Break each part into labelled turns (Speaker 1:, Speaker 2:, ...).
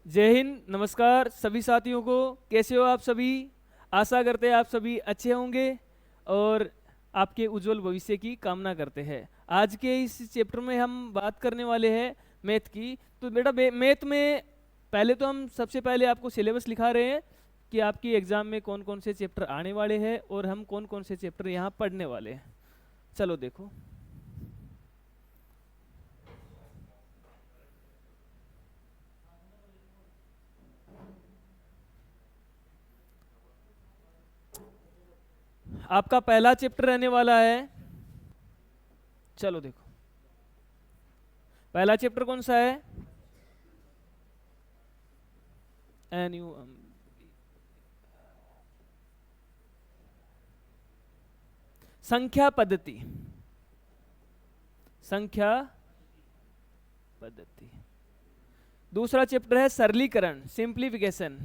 Speaker 1: जय हिंद, नमस्कार सभी साथियों को। कैसे हो आप सभी? आशा करते हैं आप सभी अच्छे होंगे और आपके उज्जवल भविष्य की कामना करते हैं। आज के इस चैप्टर में हम बात करने वाले हैं मैथ की। तो बेटा मैथ में पहले तो हम सबसे पहले आपको सिलेबस लिखा रहे हैं कि आपकी एग्ज़ाम में कौन कौन से चैप्टर आने वाले हैं और हम कौन कौन से चैप्टर यहाँ पढ़ने वाले हैं। चलो देखो, आपका पहला चैप्टर रहने वाला है। चलो देखो, पहला चैप्टर कौन सा है? एन यू संख्या पद्धति। संख्या पद्धति। दूसरा चैप्टर है सरलीकरण, सिंप्लीफिकेशन।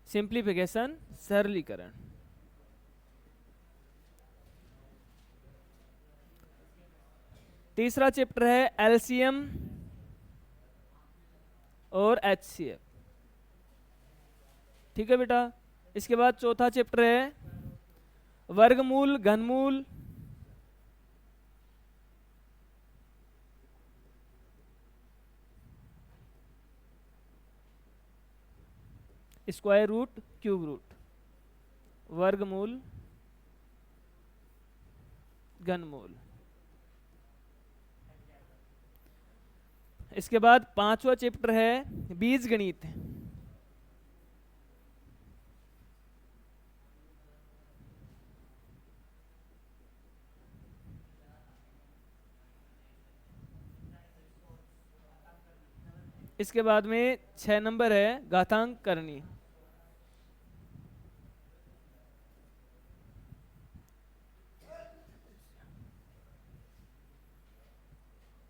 Speaker 1: सिंप्लीफिकेशन, सरलीकरण। तीसरा चैप्टर है एलसीएम और एचसीएफ। ठीक है बेटा। इसके बाद चौथा चैप्टर है वर्गमूल, घनमूल, स्क्वायर रूट, क्यूब रूट। वर्गमूल, घनमूल। इसके बाद पांचवा चैप्टर है बीज गणित। इसके बाद में 6 नंबर है घातांक करनी।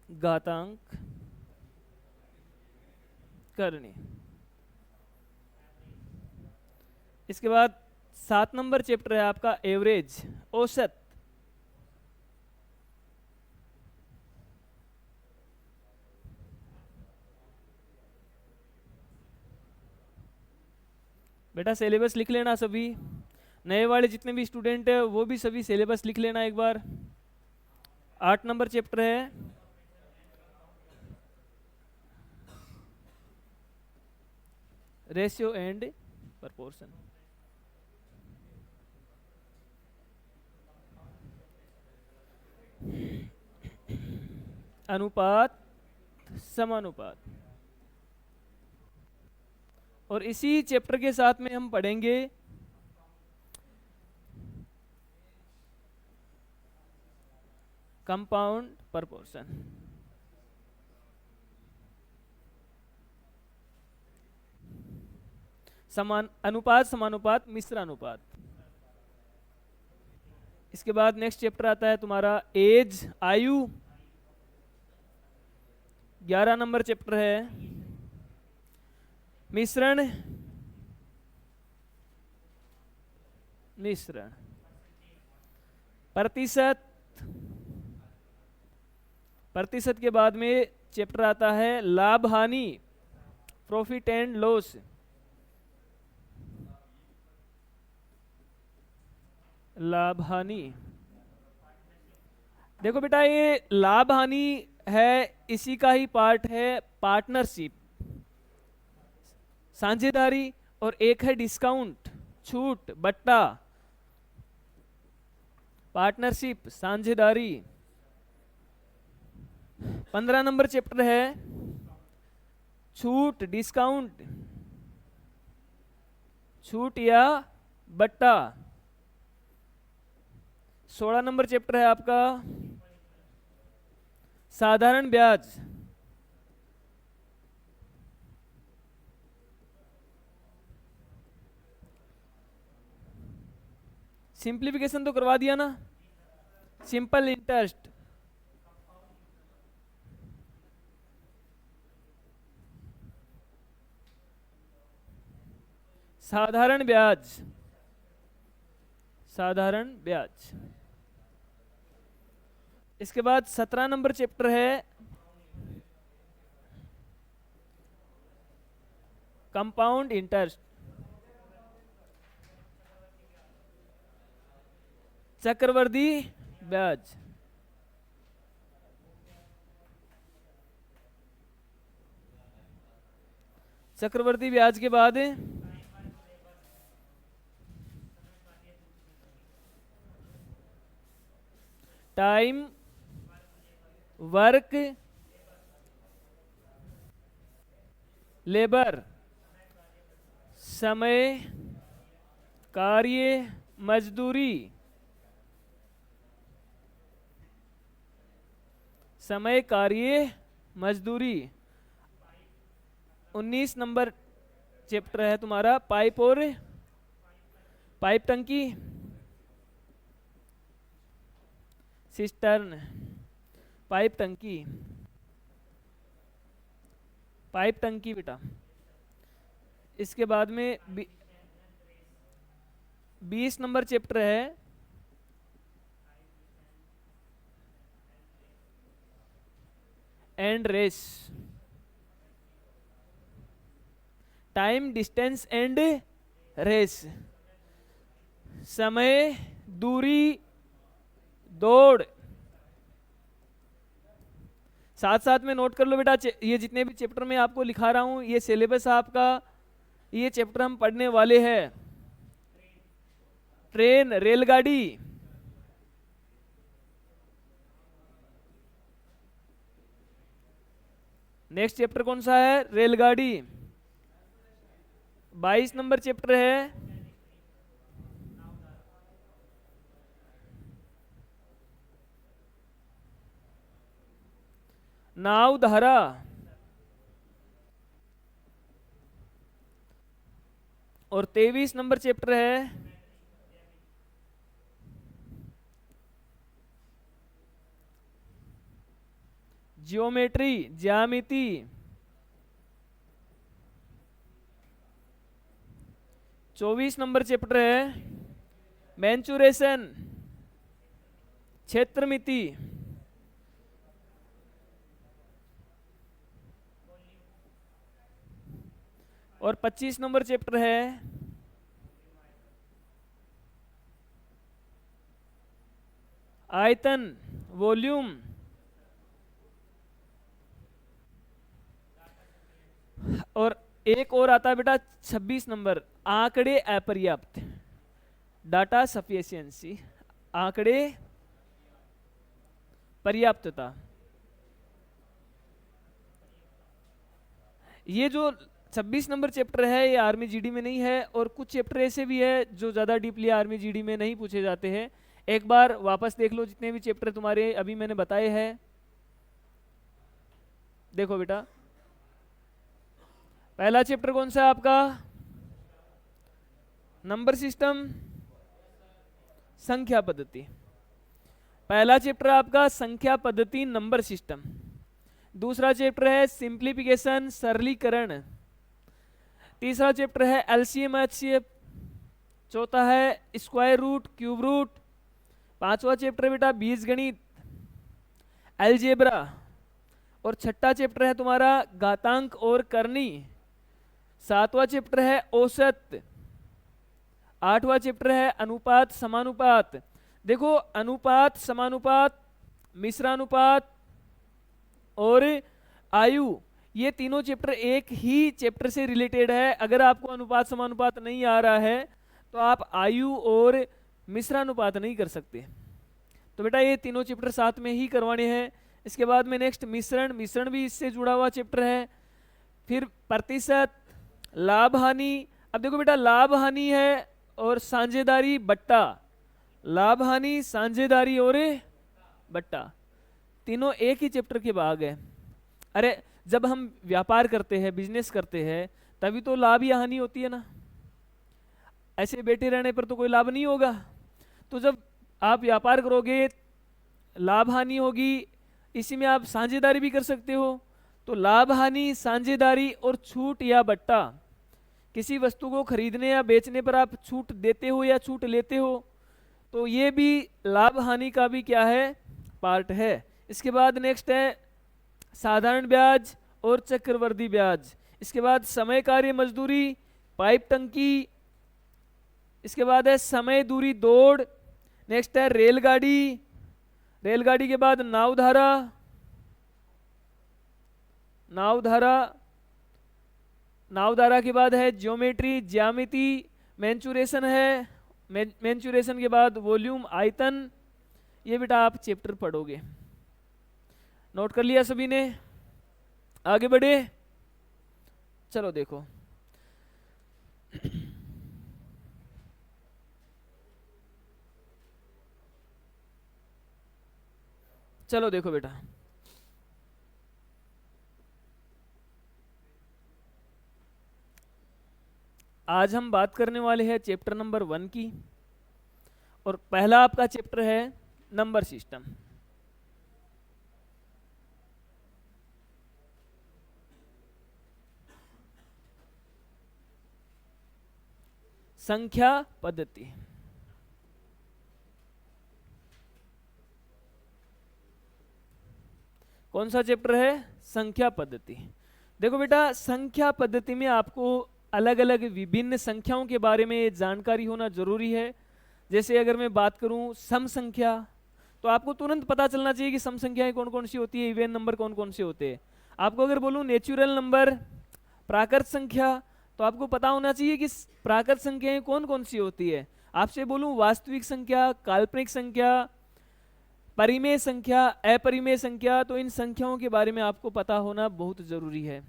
Speaker 1: घातांक करनी। इसके बाद 7 नंबर चैप्टर है आपका एवरेज, औसत। बेटा सिलेबस लिख लेना सभी। नए वाले जितने भी स्टूडेंट है वो भी सभी सिलेबस लिख लेना एक बार। 8 नंबर चैप्टर है रेशियो एंड प्रपोर्शन। अनुपात, समानुपात। और इसी चैप्टर के साथ में हम पढ़ेंगे कंपाउंड प्रपोर्शन। समान अनुपात, समानुपात, मिश्र अनुपात। इसके बाद नेक्स्ट चैप्टर आता है तुम्हारा एज, आयु। 11 नंबर चैप्टर है मिश्रण, मिश्रण। प्रतिशत, प्रतिशत के बाद में चैप्टर आता है लाभ हानि, प्रॉफिट एंड लॉस। लाभ हानि। देखो बेटा, ये लाभ हानि है, इसी का ही पार्ट है पार्टनरशिप, साझेदारी। और एक है डिस्काउंट, छूट, बट्टा। पार्टनरशिप, साझेदारी। 15 नंबर चैप्टर है छूट, डिस्काउंट, छूट या बट्टा। 16 नंबर चैप्टर है आपका साधारण ब्याज। सिंप्लीफिकेशन तो करवा दिया ना, सिंपल इंटरेस्ट। साधारण ब्याज, साधारण ब्याज। इसके बाद 17 नंबर चैप्टर है कंपाउंड इंटरेस्ट, चक्रवर्ती ब्याज। चक्रवर्ती ब्याज के बाद टाइम, वर्क, लेबर, समय, कार्य, मजदूरी। समय, कार्य, मजदूरी। 19 नंबर चैप्टर है तुम्हारा पाइप और पाइप टंकी, सिस्टर्न, पाइप टंकी, पाइप टंकी बेटा। इसके बाद में 20 नंबर चैप्टर है and race, time, distance and race. समय, दूरी, दौड़। साथ साथ में नोट कर लो बेटा, ये जितने भी चैप्टर में आपको लिखा रहा हूं ये सिलेबस आपका, ये चैप्टर हम पढ़ने वाले हैं। ट्रेन, रेलगाड़ी, नेक्स्ट चैप्टर कौन सा है? रेलगाड़ी। 22 नंबर चैप्टर है नाव, धारा। और 23 नंबर चैप्टर है जियोमेट्री, ज्यामिति। 24 नंबर चैप्टर है मेंचुरेशन, क्षेत्रमिति। और 25 नंबर चैप्टर है आयतन, वॉल्यूम। और एक और आता है बेटा 26 नंबर, आंकड़े अपर्याप्त, डाटा सफिशिएंसी, आंकड़े पर्याप्तता। ये जो 26 नंबर चैप्टर है ये आर्मी जीडी में नहीं है, और कुछ चैप्टर ऐसे भी है जो ज़्यादा डीपली आर्मी जीडी में नहीं पूछे जाते हैं। एक बार वापस देख लो जितने भी चैप्टर तुम्हारे अभी मैंने बताए हैं। देखो बेटा, पहला चैप्टर कौन सा है आपका? नंबर सिस्टम, संख्या पद्धति। पहला चैप्टर आपका संख्या पद्धति, नंबर सिस्टम। दूसरा चैप्टर है सिंप्लीफिकेशन, सरलीकरण। तीसरा चैप्टर है एलसीएम, एचसीएफ। चौथा है स्क्वायर रूट, क्यूब रूट। पांचवा चैप्टर बेटा बीजगणित, अलजेब्रा। और छठा चैप्टर है तुम्हारा घातांक और करनी। सातवां चैप्टर है औसत। आठवां चैप्टर है अनुपात, समानुपात। देखो अनुपात, समानुपात, मिश्रानुपात और आयु, ये तीनों चैप्टर एक ही चैप्टर से रिलेटेड है। अगर आपको अनुपात समानुपात नहीं आ रहा है तो आप आयु और मिश्रानुपात नहीं कर सकते। तो बेटा ये तीनों चैप्टर साथ में ही करवाने हैं। इसके बाद में नेक्स्ट मिश्रण, मिश्रण भी इससे जुड़ा हुआ चैप्टर है। फिर प्रतिशत, लाभ हानि। अब देखो बेटा लाभ हानि है और साझेदारी, बट्टा। लाभ हानि, साझेदारी और बट्टा, तीनों एक ही चैप्टर के भाग है। अरे जब हम व्यापार करते हैं, बिजनेस करते हैं, तभी तो लाभ या हानि होती है ना। ऐसे बैठे रहने पर तो कोई लाभ नहीं होगा। तो जब आप व्यापार करोगे लाभ हानि होगी, इसी में आप साझेदारी भी कर सकते हो। तो लाभ हानि, साझेदारी और छूट या बट्टा, किसी वस्तु को खरीदने या बेचने पर आप छूट देते हो या छूट लेते हो, तो ये भी लाभ हानि का भी क्या है? पार्ट है। इसके बाद नेक्स्ट है साधारण ब्याज और चक्रवर्ती ब्याज। इसके बाद समय कार्य मजदूरी, पाइप टंकी। इसके बाद है समय दूरी दौड़। नेक्स्ट है रेलगाड़ी। रेलगाड़ी के बाद नावधारा। नावधारा नावधारा के बाद है ज्योमेट्री, ज्यामिति। मेंचुरेशन है। मेंचुरेशन के बाद वॉल्यूम, आयतन। ये बेटा आप चैप्टर पढ़ोगे। नोट कर लिया सभी ने? आगे बढ़े, चलो देखो। चलो देखो बेटा, आज हम बात करने वाले हैं चैप्टर नंबर 1 की, और पहला आपका चैप्टर है नंबर सिस्टम। संख्या पद्धति। कौन सा चैप्टर है? संख्या पद्धति। देखो बेटा, संख्या पद्धति में आपको अलग अलग विभिन्न संख्याओं के बारे में जानकारी होना जरूरी है। जैसे अगर मैं बात करूं सम संख्या, तो आपको तुरंत पता चलना चाहिए कि सम संख्याएं कौन कौन सी होती है, इवन नंबर कौन कौन से होते हैं। आपको अगर बोलूं नेचुरल नंबर, प्राकृत संख्या, तो आपको पता होना चाहिए कि प्राकृत संख्याएं कौन कौन सी होती है। आपसे बोलूं वास्तविक संख्या, काल्पनिक संख्या, परिमेय संख्या, अपरिमेय संख्या, तो इन संख्याओं के बारे में आपको पता होना बहुत जरूरी है।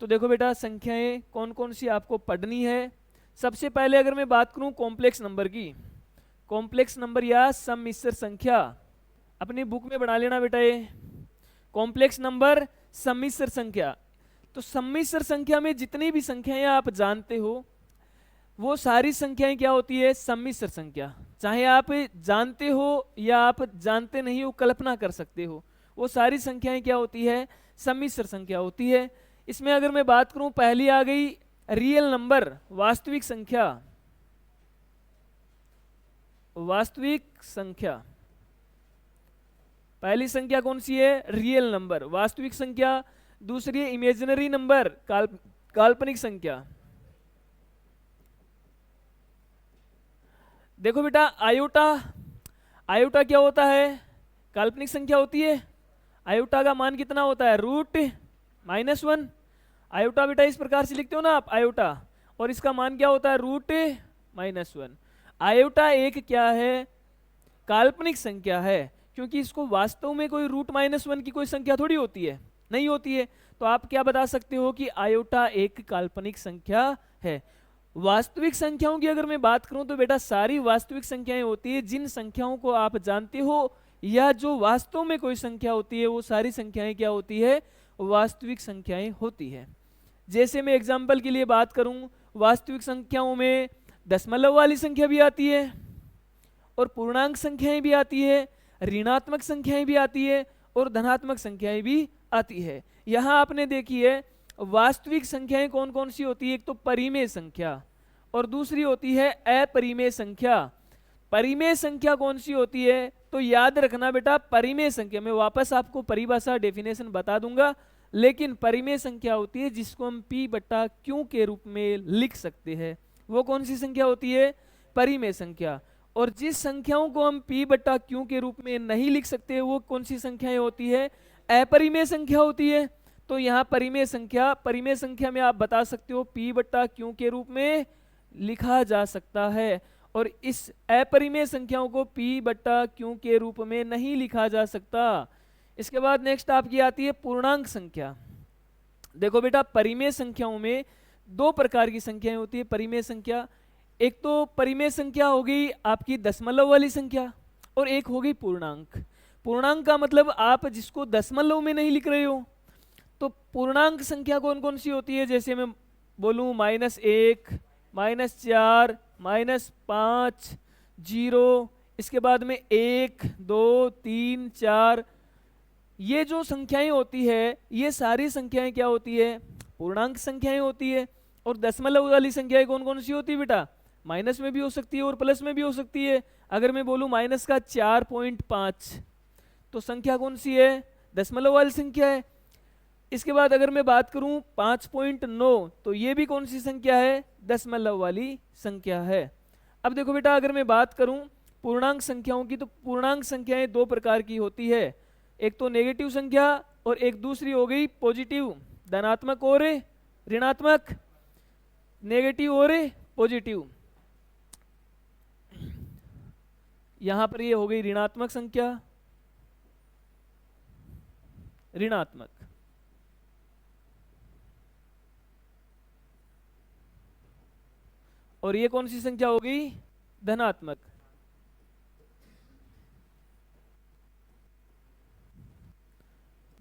Speaker 1: तो देखो बेटा, संख्याएं कौन कौन सी आपको पढ़नी है। सबसे पहले अगर मैं बात करूं कॉम्प्लेक्स नंबर की, कॉम्प्लेक्स नंबर या सम्मिश्र संख्या, अपनी बुक में बना लेना बेटा ये कॉम्प्लेक्स नंबर, सम्मिश्र संख्या। तो सम्मिश्र संख्या में जितनी भी संख्याएं आप जानते हो, वो सारी संख्याएं क्या होती है? सम्मिश्र संख्या। चाहे आप जानते हो या आप जानते नहीं हो, कल्पना कर सकते हो, वो सारी संख्याएं क्या होती है? सम्मिश्र संख्या होती है। इसमें अगर मैं बात करूं, पहली आ गई रियल नंबर, वास्तविक संख्या। वास्तविक संख्या, पहली संख्या कौन सी है? रियल नंबर, वास्तविक संख्या। दूसरी है इमेजिनरी नंबर, काल्पनिक संख्या। देखो बेटा, आयोटा, आयोटा क्या होता है? काल्पनिक संख्या होती है। आयोटा का मान कितना होता है? √-1। आयोटा बेटा इस प्रकार से लिखते हो ना आप, आयोटा, और इसका मान क्या होता है? √-1। आयोटा एक क्या है? काल्पनिक संख्या है, क्योंकि इसको वास्तव में कोई √-1 की कोई संख्या थोड़ी होती है, नहीं होती है। तो आप क्या बता सकते हो कि आयोटा एक काल्पनिक संख्या है। वास्तविक संख्याओं की अगर मैं बात करूं, तो बेटा सारी वास्तविक संख्याएं होती है जिन संख्याओं को आप जानते हो, या जो वास्तव में कोई संख्या होती है, वो सारी संख्याएं क्या होती है? वास्तविक संख्याएं होती है। जैसे मैं एग्जाम्पल के लिए बात करूं, वास्तविक संख्याओं में दशमलव वाली संख्या भी आती है, और पूर्णांक संख्याएं भी आती है, ऋणात्मक संख्याएं भी आती है, और धनात्मक संख्याएं भी आती है। यहाँ आपने देखी है वास्तविक संख्याएं कौन कौन सी होती है? एक तो परिमेय संख्या, और दूसरी होती है अपरिमेय संख्या। परिमेय संख्या कौन सी होती है? तो याद रखना बेटा, परिमेय संख्या, मैं वापस आपको परिभाषा डेफिनेशन बता दूंगा, लेकिन परिमेय संख्या होती है जिसको हम P/Q के रूप में लिख सकते हैं। वो कौन सी संख्या होती है? परिमेय संख्या। और जिस संख्याओं को हम P/Q के रूप में नहीं लिख सकते, वो कौन सी संख्याएं होती है? अपरिमेय संख्या होती है। तो यहाँ परिमेय संख्या में आप बता सकते हो P/Q के रूप में लिखा जा सकता है, और इस अपरिमेय संख्याओं को P/Q के रूप में नहीं लिखा जा सकता। इसके बाद नेक्स्ट आपकी आती है पूर्णांक संख्या। देखो बेटा, परिमेय संख्याओं में दो प्रकार की संख्याएं होती है। परिमेय संख्या, एक तो परिमेय संख्या हो गई आपकी दशमलव वाली संख्या, और एक हो गई पूर्णांक। पूर्णांक का मतलब आप जिसको दशमलव में नहीं लिख रहे हो। तो पूर्णांक संख्या कौन कौन सी होती है? जैसे मैं बोलूं -1, -4, -5, 0, इसके बाद में 1, 2, 3, 4, ये जो संख्याएं होती है, ये सारी संख्याएं क्या होती है? पूर्णांक संख्याएं होती है। और दशमलव वाली संख्याएं कौन कौन सी होती है बेटा? माइनस में भी हो सकती है और प्लस में भी हो सकती है। अगर मैं बोलूं -4.5, तो संख्या कौन सी है? दशमलव वाली संख्या है। इसके बाद अगर मैं बात करूं 5.9, तो ये भी कौन सी संख्या है? दशमलव वाली संख्या है। अब देखो बेटा, अगर मैं बात करूं पूर्णांक संख्याओं की, तो पूर्णांक संख्याएं दो प्रकार की होती है, एक तो नेगेटिव संख्या और एक दूसरी हो गई पॉजिटिव, धनात्मक और ऋणात्मक, नेगेटिव और पॉजिटिव। यहां पर ये हो गई ऋणात्मक संख्या, ऋणात्मक, और ये कौन सी संख्या हो गई? धनात्मक।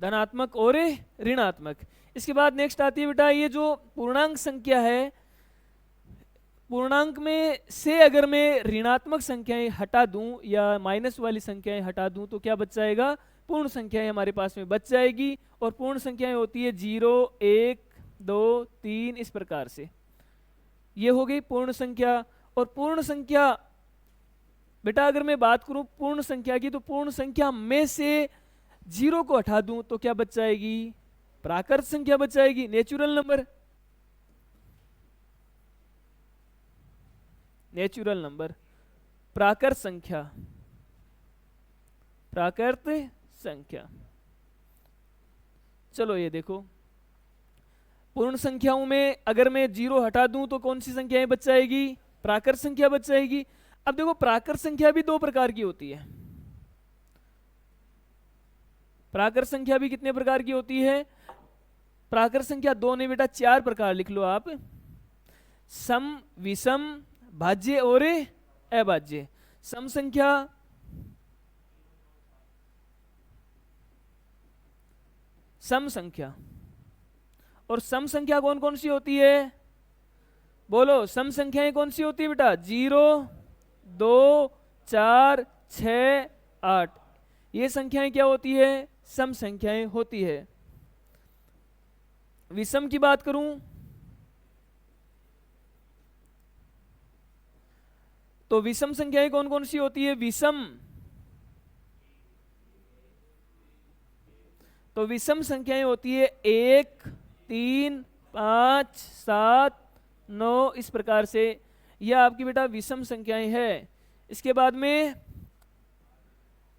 Speaker 1: धनात्मक और ऋणात्मक। इसके बाद नेक्स्ट आती है बेटा ये जो पूर्णांक संख्या है, पूर्णांक में से अगर मैं ऋणात्मक संख्याएं हटा दूं या माइनस वाली संख्याएं हटा दूं तो क्या बच जाएगा? पूर्ण संख्याएं हमारे पास में बच जाएगी। और पूर्ण संख्याएं होती है 0, 1, 2, 3, इस प्रकार से। ये हो गई पूर्ण संख्या। और पूर्ण संख्या बेटा अगर मैं बात करूं पूर्ण संख्या की, तो पूर्ण संख्या में से 0 को हटा दूं तो क्या बच जाएगी? प्राकृत संख्या बच जाएगी, नेचुरल नंबर। नेचुरल नंबर, प्राकृत संख्या, प्राकृत संख्या। चलो ये देखो, पूर्ण संख्याओं में अगर मैं 0 हटा दूं तो कौन सी संख्याएं बच जाएगी? प्राकृत संख्या बच जाएगी। अब देखो प्राकृत संख्या भी दो प्रकार की होती है। प्राकृत संख्या भी कितने प्रकार की होती है? प्राकृत संख्या दो नहीं बेटा, 4 प्रकार लिख लो आप। सम, विषम, भाज्य और अभाज्य। सम संख्या, सम संख्या, और सम संख्या कौन कौन सी होती है? बोलो, सम संख्याएं कौन सी होती है बेटा? 0, 2, 4, 6, 8। ये संख्याएं क्या होती है? सम संख्याएं होती है। विषम की बात करूं तो विषम संख्याएं कौन कौन सी होती है? विषम, तो विषम संख्याएं होती है 1, 3, 5, 7, 9, इस प्रकार से। यह आपकी बेटा विषम संख्याएं हैं। इसके बाद में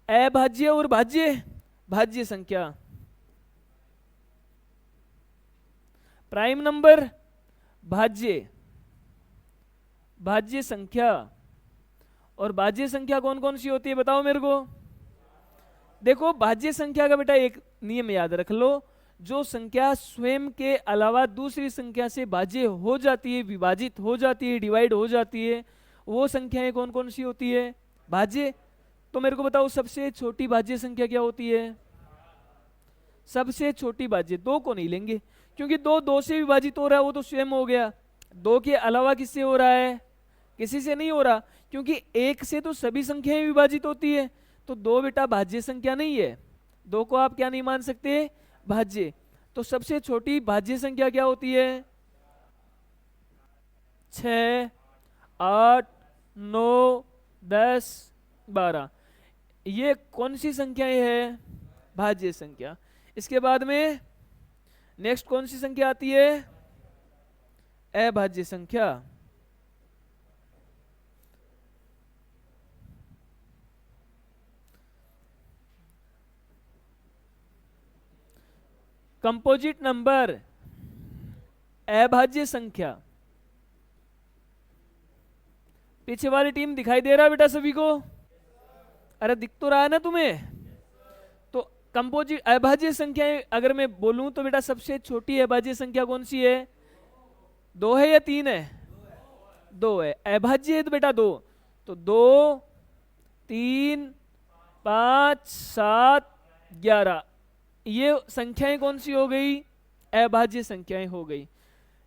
Speaker 1: अभाज्य और भाज्य, भाज्य संख्या, प्राइम नंबर, भाज्य, भाज्य संख्या। और भाज्य संख्या कौन कौन सी होती है बताओ मेरे को? देखो भाज्य संख्या का बेटा एक नियम याद रख लो, जो संख्या स्वयं के अलावा दूसरी संख्या से भाज्य हो जाती है, विभाजित हो जाती है, डिवाइड हो जाती है, वो संख्याएं कौन कौन सी होती है? भाज्य। तो मेरे को बताओ सबसे छोटी भाज्य संख्या क्या होती है? सबसे छोटी भाज्य, 2 को नहीं लेंगे क्योंकि 2 से विभाजित हो रहा है, वो तो स्वयं हो गया। 2 के अलावा किससे हो रहा है? किसी से नहीं हो रहा, क्योंकि 1 से तो सभी संख्याएं विभाजित होती है। तो 2 बेटा भाज्य संख्या नहीं है, 2 को आप क्या नहीं मान सकते? भाज्य। तो सबसे छोटी भाज्य संख्या क्या होती है? 6, 8, 9, 10, 12। ये कौन सी संख्याएं हैं? भाज्य संख्या। इसके बाद में नेक्स्ट कौन सी संख्या आती है? अभाज्य संख्या। कंपोजिट नंबर, अभाज्य संख्या। पीछे वाली टीम दिखाई दे रहा है बेटा सभी को? अरे दिख तो रहा है ना तुम्हें? तो कंपोजिट अभाज्य संख्याएं अगर मैं बोलूं तो बेटा सबसे छोटी अभाज्य संख्या कौन सी है? 2 है या 3 है? 2 है। अभाज्य है तो बेटा 2, तो 2, 3, 5, 7, 11, ये संख्याएं कौन सी हो गई? अभाज्य संख्याएं हो गई।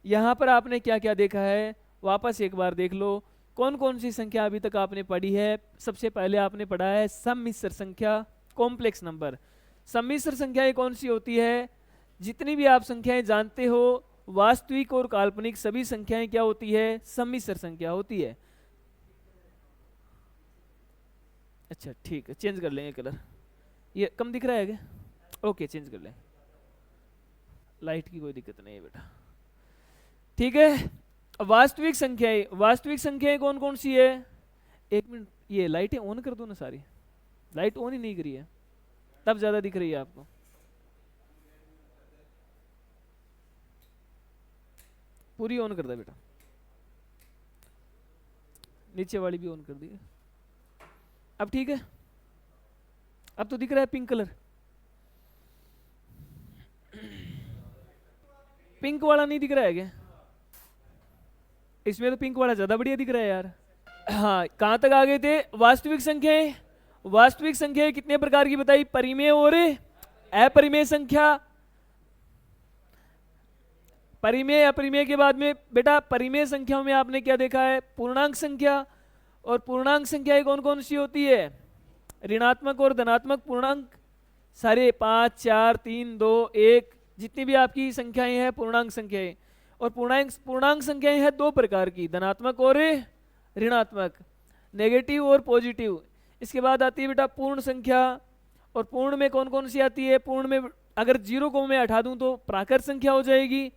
Speaker 1: यहां पर आपने क्या क्या देखा है वापस एक बार देख लो। कौन कौन सी संख्या अभी तक आपने पढ़ी है? सबसे पहले आपने पढ़ा है सम्मिश्र संख्या, कॉम्प्लेक्स नंबर। सम्मिश्र संख्याएं कौन सी होती है? जितनी भी आप संख्याएं जानते हो, वास्तविक और काल्पनिक सभी संख्याएं क्या होती है? सम्मिश्र संख्या होती है। अच्छा ठीक है, चेंज कर लेंगे कलर। ये कम दिख रहा है क्या? ओके, चेंज कर लें, लाइट की कोई दिक्कत नहीं है बेटा। ठीक है, वास्तविक संख्याएं कौन कौन सी है? एक मिनट, ये लाइटें ऑन कर दो ना सारी। लाइट ऑन ही नहीं करी है, तब ज्यादा दिख रही है आपको। पूरी ऑन कर दे बेटा, नीचे वाली भी ऑन कर दी। अब ठीक है, अब तो दिख रहा है पिंक कलर। पिंक वाला नहीं दिख रहा है क्या? इसमें तो पिंक वाला ज्यादा बढ़िया दिख रहा है यार। हाँ, कहां तक आ गए थे? वास्तविक संख्याएं। वास्तविक संख्याएं कितने प्रकार की बताई? परिमेय और अपरिमेय संख्या। परिमेय अपरिमेय के बाद में बेटा परिमेय संख्याओं में आपने क्या देखा है? पूर्णांक संख्या। और पूर्णांक संख्याएं कौन कौन सी होती है? ऋणात्मक और धनात्मक पूर्णांक सारे 5, 4, 3, 2, 1 जितनी भी आपकी संख्याएं हैं पूर्णांक संख्याएं। और पूर्णांक संख्याएं हैं दो प्रकार की, धनात्मक और ऋणात्मक, नेगेटिव और पॉजिटिव। इसके बाद आती है बेटा पूर्ण संख्या। और पूर्ण में कौन कौन सी आती है? पूर्ण में अगर 0 को मैं हटा दूं तो प्राकृत संख्या हो जाएगी।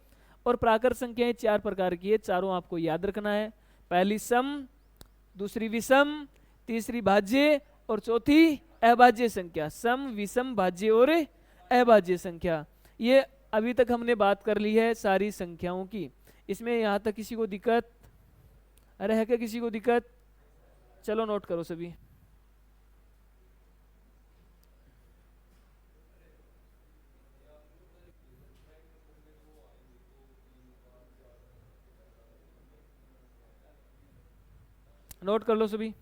Speaker 1: और प्राकृत संख्याएं 4 प्रकार की है, चारों आपको याद रखना है। पहली सम, दूसरी विषम, तीसरी भाज्य और चौथी अभाज्य संख्या। सम, विषम, भाज्य और अभाज्य संख्या। ये अभी तक हमने बात कर ली है सारी संख्याओं की। इसमें यहाँ तक किसी को दिक्कत? अरे है क्या किसी को दिक्कत? चलो नोट करो सभी। नोट कर लो सभी।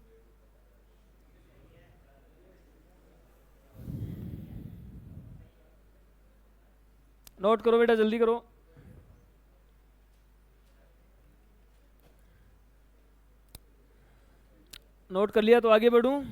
Speaker 1: नोट करो बेटा, जल्दी करो। नोट कर लिया तो आगे बढ़ूं?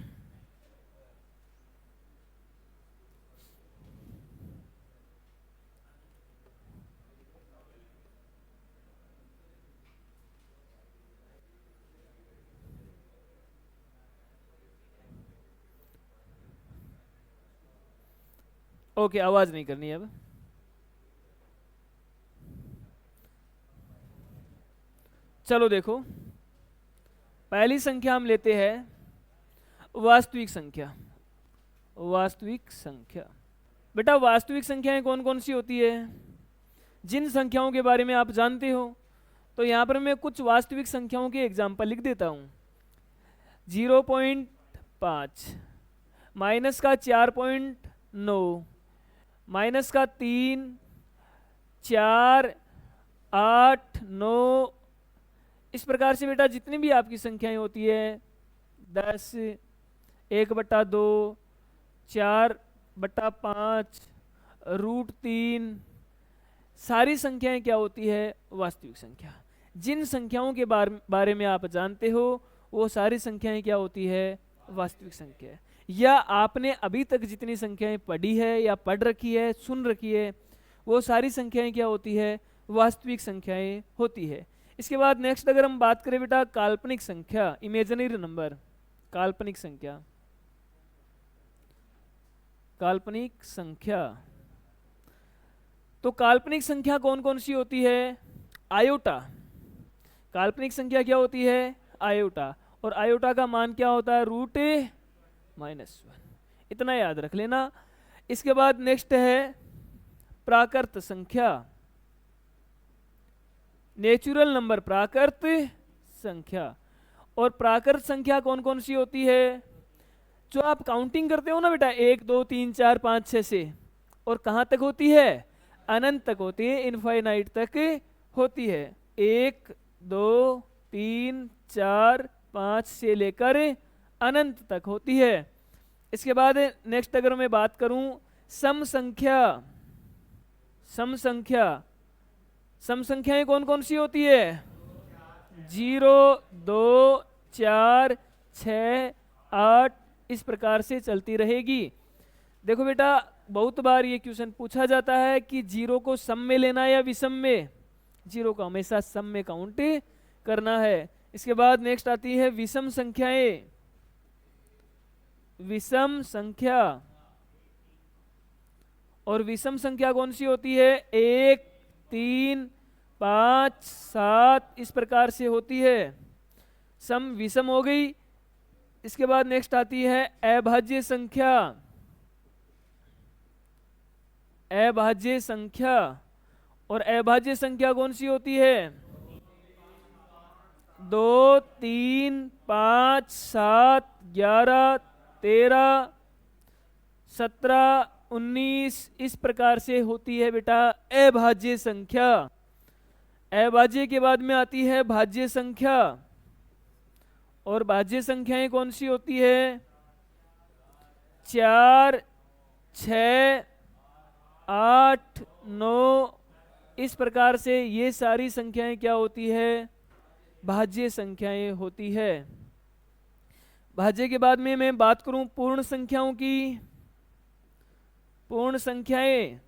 Speaker 1: ओके, आवाज नहीं करनी है अब। चलो देखो, पहली संख्या हम लेते हैं वास्तविक संख्या। वास्तविक संख्या बेटा, वास्तविक संख्याएं कौन कौन सी होती है? जिन संख्याओं के बारे में आप जानते हो। तो यहाँ पर मैं कुछ वास्तविक संख्याओं के एग्जाम्पल लिख देता हूँ। 0.5, माइनस का 4.9, माइनस का 3, 4, 8, 9। इस प्रकार से बेटा जितनी भी आपकी संख्याएं होती है, 10, 1/2, 4/5, √3, सारी संख्याएं क्या होती है? वास्तविक संख्या। जिन संख्याओं के बारे में आप जानते हो वो सारी संख्याएं क्या होती है? वास्तविक संख्या। या आपने अभी तक जितनी संख्याएं पढ़ी है या पढ़ रखी है, सुन रखी है, वो सारी संख्याएं क्या होती है? वास्तविक संख्याएं होती है। इसके बाद नेक्स्ट अगर हम बात करें बेटा काल्पनिक संख्या, इमेजिनरी नंबर। काल्पनिक संख्या, काल्पनिक संख्या। तो काल्पनिक संख्या कौन कौन सी होती है? आयोटा। काल्पनिक संख्या क्या होती है? आयोटा। और आयोटा का मान क्या होता है? √-1। इतना याद रख लेना। इसके बाद नेक्स्ट है प्राकृत संख्या, नेचुरल नंबर, प्राकृत संख्या। और प्राकृत संख्या कौन कौन सी होती है? जो आप काउंटिंग करते हो ना बेटा, 1, 2, 3, 4, 5, 6 से, और कहाँ तक होती है? अनंत तक होती है, इनफाइनाइट तक होती है। 1, 2, 3, 4, 5 से लेकर अनंत तक होती है। इसके बाद नेक्स्ट अगर मैं बात करूं सम संख्या। सम संख्या, सम संख्याएं कौन कौन सी होती है? 0, 2, 4, 6, 8 इस प्रकार से चलती रहेगी। देखो बेटा बहुत बार ये क्वेश्चन पूछा जाता है कि 0 को सम में लेना या विषम में। 0 को हमेशा सम में काउंट करना है। इसके बाद नेक्स्ट आती है विषम संख्याएं। विषम संख्या, और विषम संख्या कौन सी होती है? 1, 3, 5, 7 इस प्रकार से होती है। सम विषम हो गई। इसके बाद नेक्स्ट आती है अभाज्य संख्या। अभाज्य संख्या, और अभाज्य संख्या कौन सी होती है? 2, 3, 5, 7, 11, 13, 17, 19 इस प्रकार से होती है बेटा अभाज्य संख्या। अभाज्य के बाद में आती है भाज्य संख्या, और भाज्य संख्याएं कौन सी होती है? 4, 6, 8, 9 इस प्रकार से ये सारी संख्याएं क्या होती है? भाज्य संख्याएं होती है। भाज्य के बाद में मैं बात करूं पूर्ण संख्याओं की। पूर्ण संख्याएं,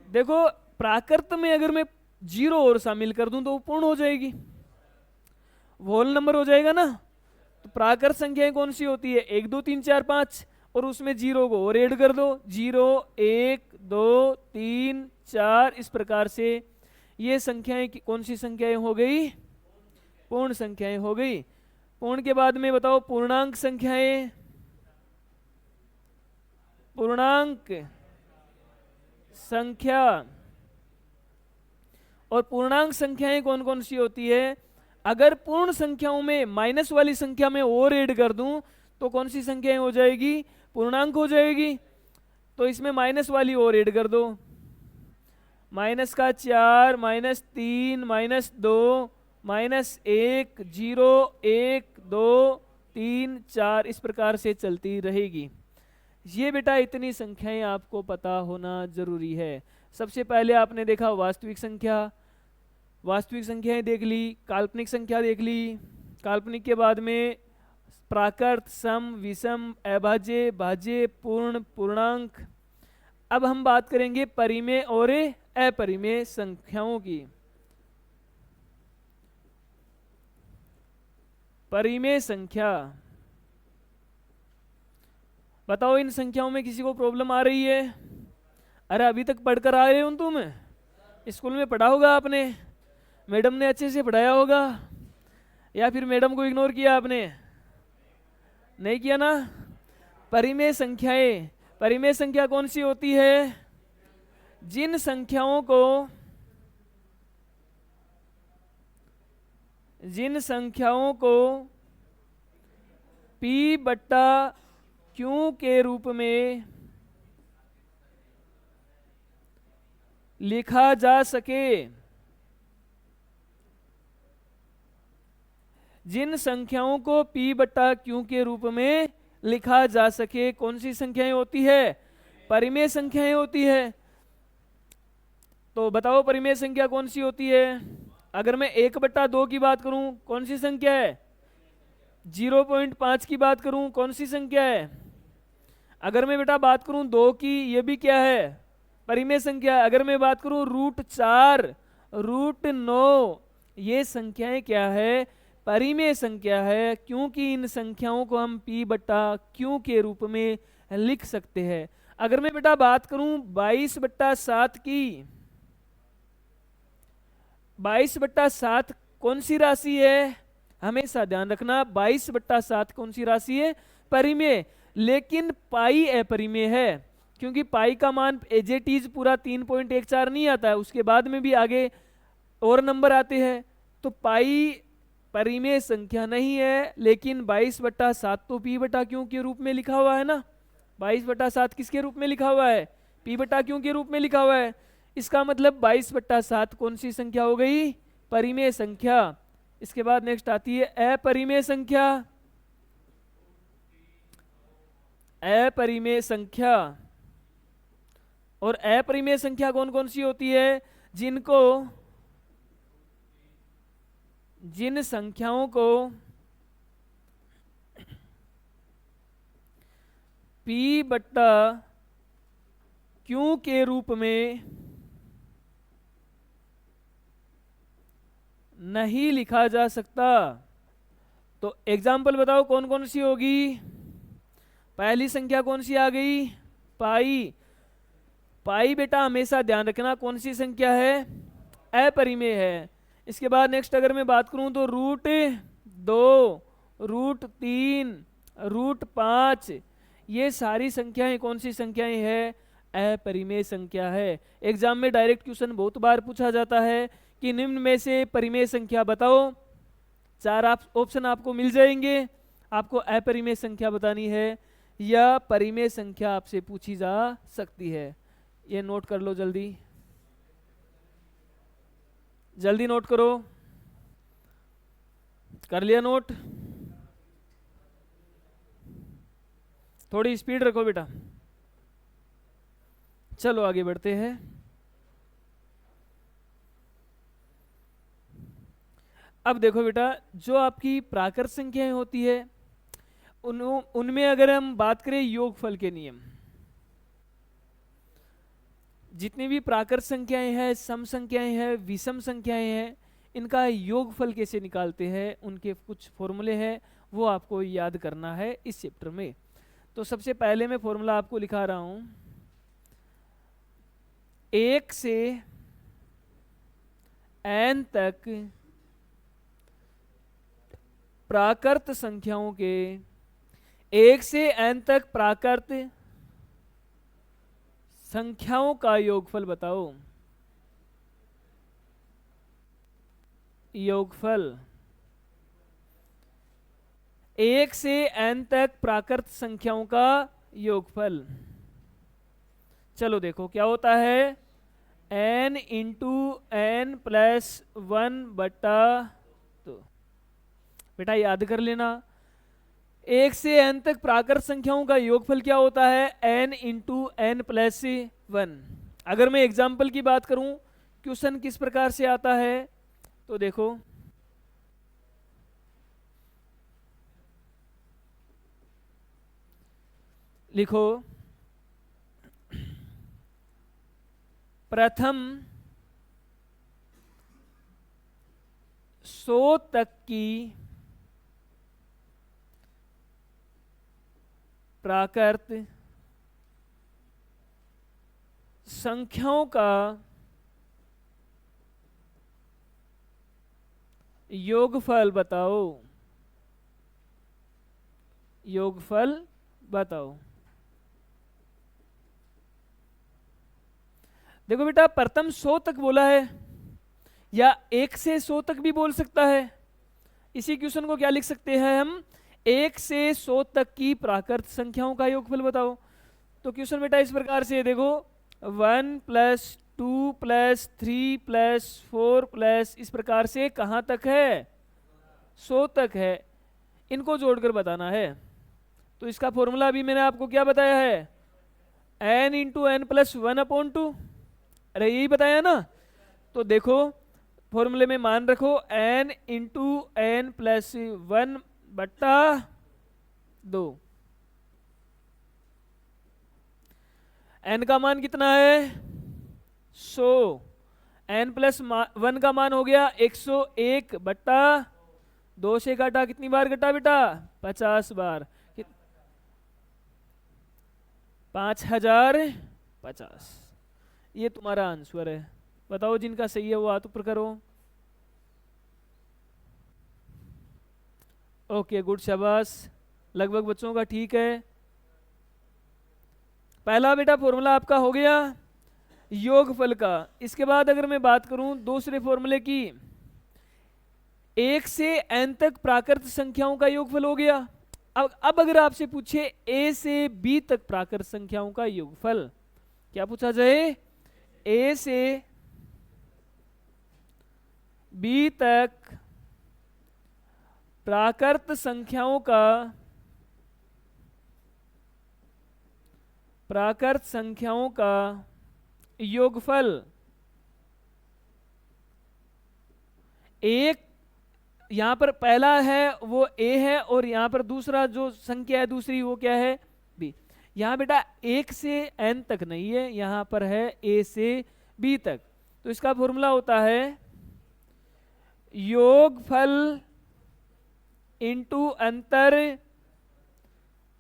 Speaker 1: देखो प्राकृत में अगर मैं 0 और शामिल कर दूं तो वो पूर्ण हो जाएगी, होल नंबर हो जाएगा ना। तो प्राकृत संख्याएं कौन सी होती है? 1, 2, 3, 4, 5 और उसमें 0 को और ऐड कर दो। 0, 1, 2, 3, 4 इस प्रकार से ये संख्याएं कौन सी संख्याएं हो गई? पूर्ण संख्याएं हो गई। पूर्ण के बाद में बताओ पूर्णांक संख्याएं। पूर्णांक संख्या, और पूर्णांक संख्याएं कौन कौन सी होती है? अगर पूर्ण संख्याओं में माइनस वाली संख्या में और ऐड कर दूं तो कौन सी संख्याएं हो जाएगी? पूर्णांक हो जाएगी। तो इसमें माइनस वाली और ऐड कर दो। माइनस का 4, -3, -2, -1, 0, 1, 2, 3, 4 इस प्रकार से चलती रहेगी। ये बेटा इतनी संख्याएं आपको पता होना जरूरी है। सबसे पहले आपने देखा वास्तविक संख्या, वास्तविक संख्याएं देख ली, काल्पनिक संख्या देख ली। काल्पनिक के बाद में प्राकृत, सम, विषम, अभाज्य, भाज्य, पूर्ण, पूर्णांक। अब हम बात करेंगे परिमेय और अपरिमेय संख्याओं की। परिमेय संख्या, बताओ इन संख्याओं में किसी को प्रॉब्लम आ रही है? अरे अभी तक पढ़कर आ रहे हो तुम, स्कूल में पढ़ा होगा आपने, मैडम ने अच्छे से पढ़ाया होगा, या फिर मैडम को इग्नोर किया आपने? नहीं किया ना। परिमेय संख्याएं, परिमेय संख्या कौन सी होती है? जिन संख्याओं को P/Q के रूप में लिखा जा सके। जिन संख्याओं को P/Q के रूप में लिखा जा सके, कौन सी संख्याएं होती है? परिमेय संख्याएं होती है। तो बताओ परिमेय संख्या कौन सी होती है? अगर मैं 1/2 की बात करूं, कौन सी संख्या है? 0.5 की बात करूं, कौन सी संख्या है? अगर मैं बेटा बात करूं 2 की, ये भी क्या है? परिमेय संख्या। अगर मैं बात करूं √4, √9, ये संख्याएं क्या है? परिमेय संख्या है, क्योंकि इन संख्याओं को हम P/Q के रूप में लिख सकते हैं। अगर मैं बेटा बात करूं 22/7 की, 22/7 कौन सी राशि है? हमेशा ध्यान रखना 22/7 कौन सी राशि है? परिमेय। लेकिन पाई अपरिमेय है, क्योंकि पाई का मान एज इट इज पूरा 3.14 नहीं आता है, उसके बाद में भी आगे और नंबर आते हैं। तो पाई परिमेय संख्या नहीं है, लेकिन 22/7 तो P/Q के रूप में लिखा हुआ है ना। 22/7 किसके रूप में लिखा हुआ है? P/Q के रूप में लिखा हुआ है। इसका मतलब 22/7 कौन सी संख्या हो गई? परिमेय संख्या। इसके बाद नेक्स्ट आती है अपरिमेय संख्या। अपरिमेय संख्या, और अपरिमेय संख्या कौन कौन सी होती है? जिन संख्याओं को P/Q के रूप में नहीं लिखा जा सकता। तो एग्जाम्पल बताओ कौन कौन सी होगी? पहली संख्या कौन सी आ गई? पाई। पाई बेटा हमेशा ध्यान रखना कौन सी संख्या है, अपरिमेय है। इसके बाद नेक्स्ट अगर मैं बात करूं तो √2, √3, √5, ये सारी संख्याएं कौन सी संख्याएं हैं, अपरिमेय संख्या है। एग्जाम में डायरेक्ट क्वेश्चन बहुत बार पूछा जाता है कि निम्न में से परिमेय संख्या बताओ। 4 ऑप्शन आपको मिल जाएंगे, आपको अपरिमेय संख्या बतानी है या परिमेय संख्या आपसे पूछी जा सकती है। ये नोट कर लो, जल्दी जल्दी नोट करो। कर लिया नोट? थोड़ी स्पीड रखो बेटा। चलो आगे बढ़ते हैं। अब देखो बेटा, जो आपकी प्राकृत संख्याएं होती है उनमें अगर हम बात करें योगफल के नियम, जितनी भी प्राकृत संख्याएं हैं, सम संख्याएं हैं, विषम संख्याएं हैं, इनका योगफल कैसे निकालते हैं, उनके कुछ फॉर्मूले हैं, वो आपको याद करना है इस चैप्टर में। तो सबसे पहले मैं फॉर्मूला आपको लिखा रहा हूं। 1 से n तक प्राकृत संख्याओं के 1 से n तक प्राकृत संख्याओं का योगफल बताओ। योगफल 1 से n तक प्राकृत संख्याओं का योगफल। चलो देखो क्या होता है, n इंटू n प्लस 1/2। बेटा याद कर लेना, 1 से n तक प्राकृत संख्याओं का योगफल क्या होता है, n इंटू n प्लस 1। अगर मैं एग्जाम्पल की बात करूं, क्वेश्चन किस प्रकार से आता है, तो देखो लिखो, प्रथम 100 तक की प्राकृत संख्याओं का योगफल बताओ। योगफल बताओ। देखो बेटा, प्रथम 100 तक बोला है, या 1 से 100 तक भी बोल सकता है। इसी क्वेश्चन को क्या लिख सकते हैं हम, 1 से 100 तक की प्राकृत संख्याओं का योगफल बताओ। तो क्वेश्चन बेटा इस प्रकार से देखो, 1 + 2 + 3 + 4 + इस प्रकार से कहाँ तक है, 100 तक है। इनको जोड़कर बताना है। तो इसका फॉर्मूला अभी मैंने आपको क्या बताया है, n इंटू n प्लस 1/2। अरे यही बताया ना। तो देखो फॉर्मूले में मान रखो, n into n plus 1/2। n का मान कितना है, 100। n प्लस 1 का मान हो गया 101/2 से काटा कितनी बार कटा बेटा, 50 बार, 5050। ये तुम्हारा आंसर है। बताओ जिनका सही है वो हाथ ऊपर करो। ओके गुड, शाबाश, लगभग बच्चों का ठीक है। पहला बेटा फॉर्मूला आपका हो गया योगफल का। इसके बाद अगर मैं बात करूं दूसरे फॉर्मूले की, 1 से n तक प्राकृत संख्याओं का योगफल हो गया। अब अगर आपसे पूछे a से b तक प्राकृत संख्याओं का योगफल, क्या पूछा जाए, a से b तक प्राकृत संख्याओं का योगफल। एक यहां पर पहला है वो a है, और यहां पर दूसरा जो संख्या है दूसरी वो क्या है, b। यहां बेटा 1 से n तक नहीं है, यहां पर है a से b तक। तो इसका फॉर्मूला होता है योगफल इंटू अंतर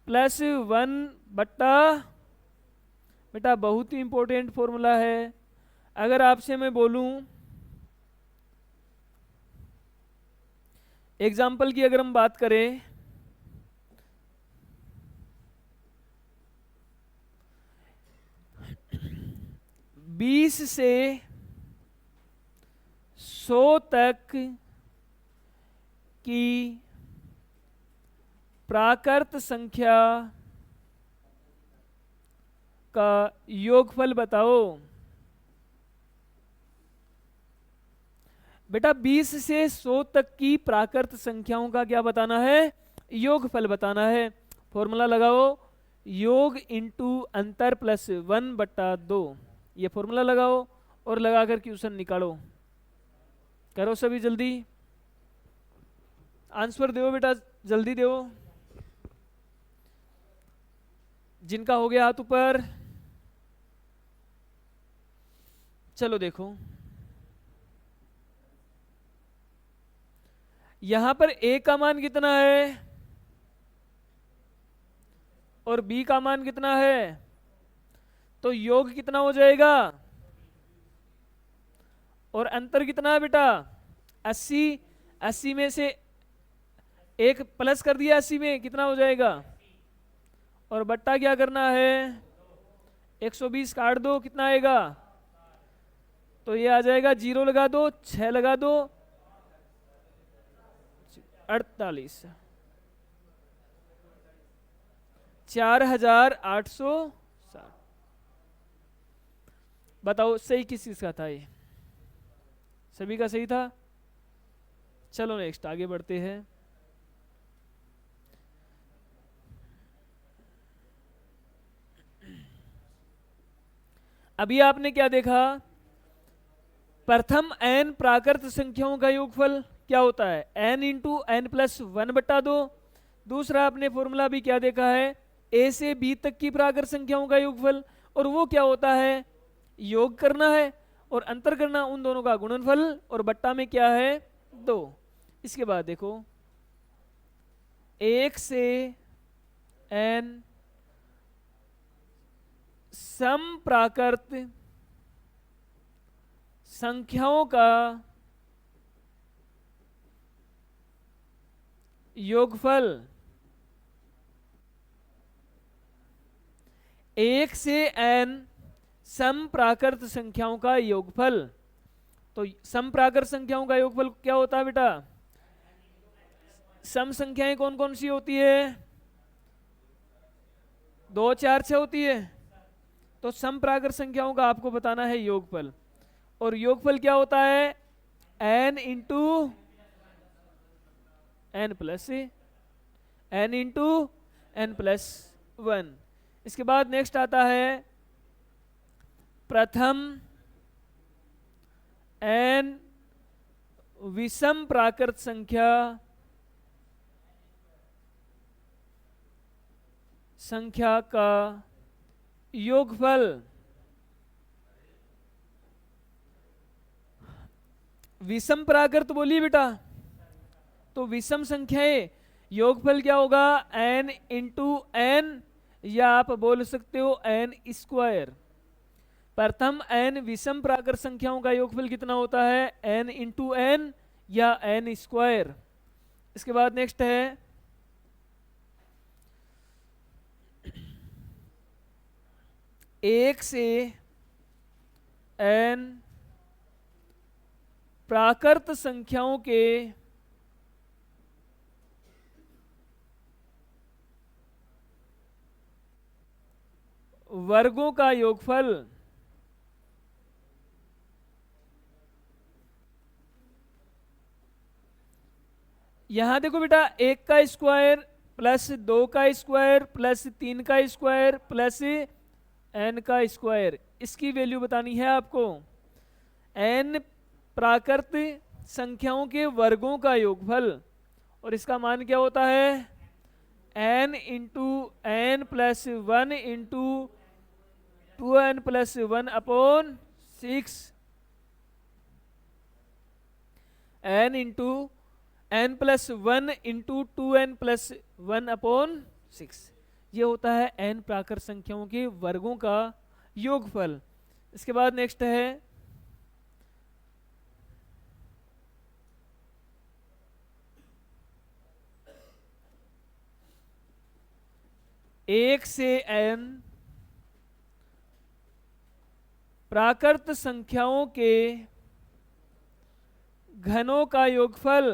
Speaker 1: प्लस 1/, बेटा बहुत ही इंपॉर्टेंट फॉर्मूला है। अगर आपसे मैं बोलूं एग्जाम्पल की, अगर हम बात करें, बीस से 100 तक की प्राकृत संख्या का योगफल बताओ। बेटा 20 से 100 तक की प्राकृत संख्याओं का क्या बताना है? योगफल बताना है। फॉर्मूला लगाओ, योग इंटू अंतर प्लस 1/2। ये फॉर्मूला लगाओ और लगाकर क्वेश्चन निकालो। करो सभी जल्दी, आंसर दो बेटा, जल्दी दो। जिनका हो गया हाथ ऊपर, चलो देखो यहां पर a का मान कितना है और b का मान कितना है, तो योग कितना हो जाएगा और अंतर कितना है बेटा 80। 80 में से एक प्लस कर दिया, 80 में कितना हो जाएगा, और बट्टा क्या करना है 120 काट दो, कितना आएगा, तो ये आ जाएगा 0 लगा दो, 6 लगा दो, 48, 4860। बताओ सही किस चीज का था? ये सभी का सही था। चलो नेक्स्ट आगे बढ़ते हैं। अभी आपने क्या देखा, प्रथम n प्राकृत संख्याओं का योगफल क्या होता है, n इंटू एन प्लस 1/2। दूसरा आपने फॉर्मूला भी क्या देखा है, a से b तक की प्राकृत संख्याओं का योगफल, और वो क्या होता है, योग करना है और अंतर करना, उन दोनों का गुणनफल, और बट्टा में क्या है 2। इसके बाद देखो 1 से n सम प्राकृत संख्याओं का योगफल, 1 से n सम प्राकृत संख्याओं का योगफल। तो सम प्राकृत संख्याओं का योगफल क्या होता है बेटा, सम संख्याएं कौन कौन सी होती है, 2 4 6 होती है। तो सम प्राकृत संख्याओं का आपको बताना है योगफल, और योगफल क्या होता है n into N plus n into N plus 1। इसके बाद नेक्स्ट आता है प्रथम n विषम प्राकृत संख्या का योगफल। विषम प्राकृत बोलिए बेटा, तो विषम संख्याएं योगफल क्या होगा n इंटू एन, या आप बोल सकते हो n²। प्रथम n विषम प्राकृत संख्याओं का योगफल कितना होता है, n इंटू एन या n²। इसके बाद नेक्स्ट है 1 से n प्राकृत संख्याओं के वर्गों का योगफल। यहां देखो बेटा 1 का स्क्वायर प्लस 2 का स्क्वायर प्लस 3 का स्क्वायर प्लस n का स्क्वायर, इसकी वैल्यू बतानी है आपको। n प्राकृत संख्याओं के वर्गों का योगफल, और इसका मान क्या होता है n into N plus 1 into 2n plus 1/6, n into n plus 1 into 2n plus 1/6। ये होता है n प्राकृत संख्याओं के वर्गों का योगफल। इसके बाद नेक्स्ट है एक से n प्राकृत संख्याओं के घनों का योगफल।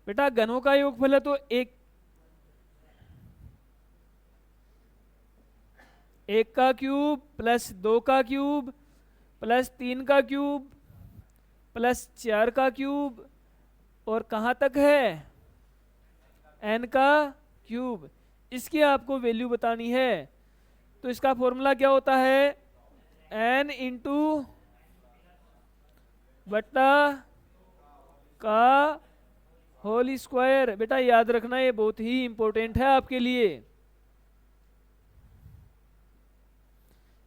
Speaker 1: बेटा घनों का योगफल है तो एक का क्यूब प्लस 2 का क्यूब प्लस 3 का क्यूब प्लस 4 का क्यूब और कहाँ तक है n का क्यूब। इसकी आपको वैल्यू बतानी है। तो इसका फॉर्मूला क्या होता है n इंटू बट्टा का होल स्क्वायर। बेटा याद रखना ये बहुत ही इंपॉर्टेंट है आपके लिए।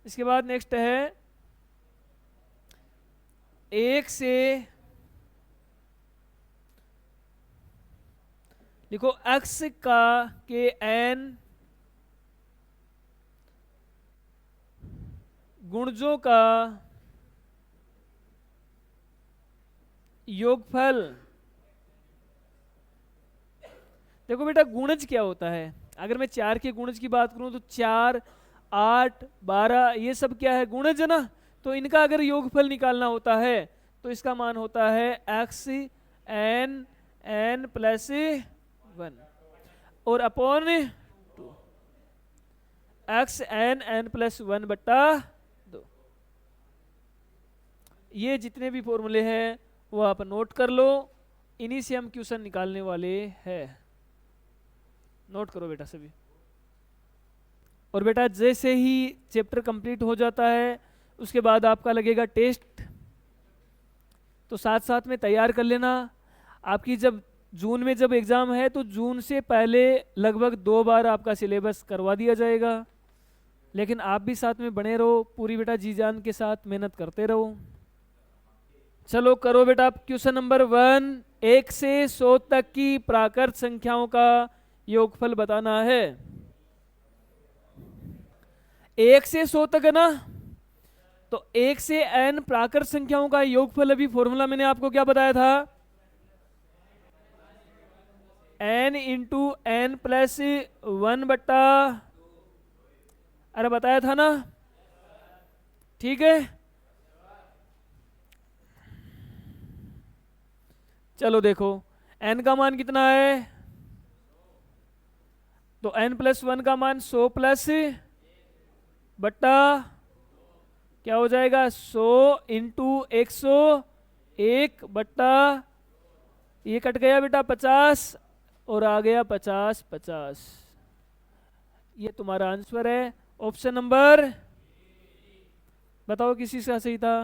Speaker 1: इसके बाद नेक्स्ट है एक से लिखो x का के n गुणजों का योगफल। देखो बेटा गुणज क्या होता है। अगर मैं 4 के गुणज की बात करूं तो 4, 8, 12 ये सब क्या है गुणज है ना। तो इनका अगर योगफल निकालना होता है तो इसका मान होता है x n प्लस 1 और अपॉन 2 x n प्लस 1 बट्टा 2। ये जितने भी फॉर्मूले हैं वो आप नोट कर लो। इन्हीं से हम क्वेश्चन निकालने वाले हैं। नोट करो बेटा सभी। और बेटा जैसे ही चैप्टर कंप्लीट हो जाता है उसके बाद आपका लगेगा टेस्ट, तो साथ साथ में तैयार कर लेना। आपकी जब जून में जब एग्ज़ाम है तो जून से पहले लगभग 2 बार आपका सिलेबस करवा दिया जाएगा। लेकिन आप भी साथ में बने रहो, पूरी बेटा जी जान के साथ मेहनत करते रहो। चलो करो बेटा क्वेश्चन नंबर 1। 1 से 100 तक की प्राकृत संख्याओं का योगफल बताना है। 1 से 100 तक है ना। तो 1 से n प्राकृत संख्याओं का योगफल, अभी फॉर्मूला मैंने आपको क्या बताया था n इंटू n प्लस 1 बट्टा, अरे बताया था ना। ठीक है चलो देखो n का मान कितना है तो n प्लस 1 का मान 100 प्लस बट्टा क्या हो जाएगा 100 इंटू 101 बट्टा ये कट गया बेटा 50 और आ गया 50 50। ये तुम्हारा आंसर है ऑप्शन नंबर। बताओ किसी का सही था।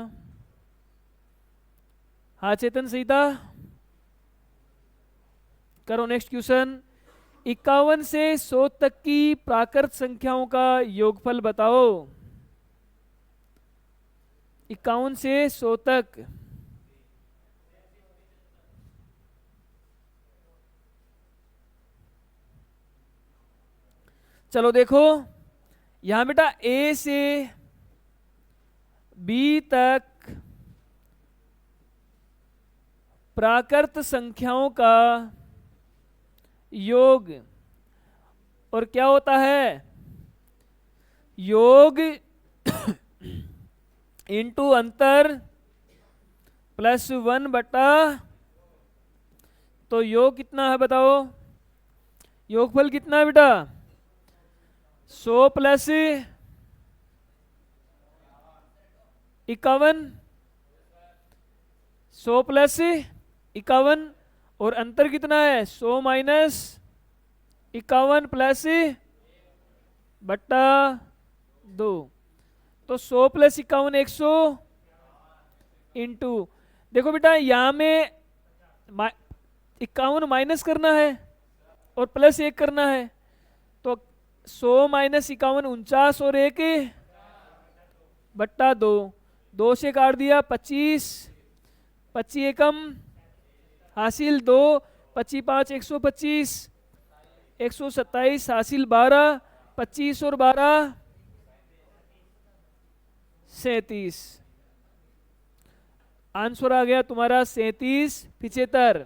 Speaker 1: हाँ चेतन सही था। करो नेक्स्ट क्वेश्चन। 51 से 100 तक की प्राकृत संख्याओं का योगफल बताओ। 51 से 100 तक। चलो देखो यहां बेटा A से B तक प्राकृत संख्याओं का योग, और क्या होता है योग इंटू अंतर प्लस 1 बट्टा, तो योग कितना है बताओ। योगफल कितना है बेटा 100 प्लस 51, 100 प्लस 51 और अंतर कितना है 100 माइनस 51 प्लस बट्टा 2। तो 100 प्लस 51 100 इंटू, देखो बेटा यहाँ में 51 माइनस करना है और प्लस 1 करना है। तो 100 माइनस 51 49 और 1 बट्टा 2, 2 से काट दिया 25, 25 एकम हासिल 2, 25 5 125, 127 हासिल 12, 25 और 12 37। आंसर आ गया तुम्हारा 37 75।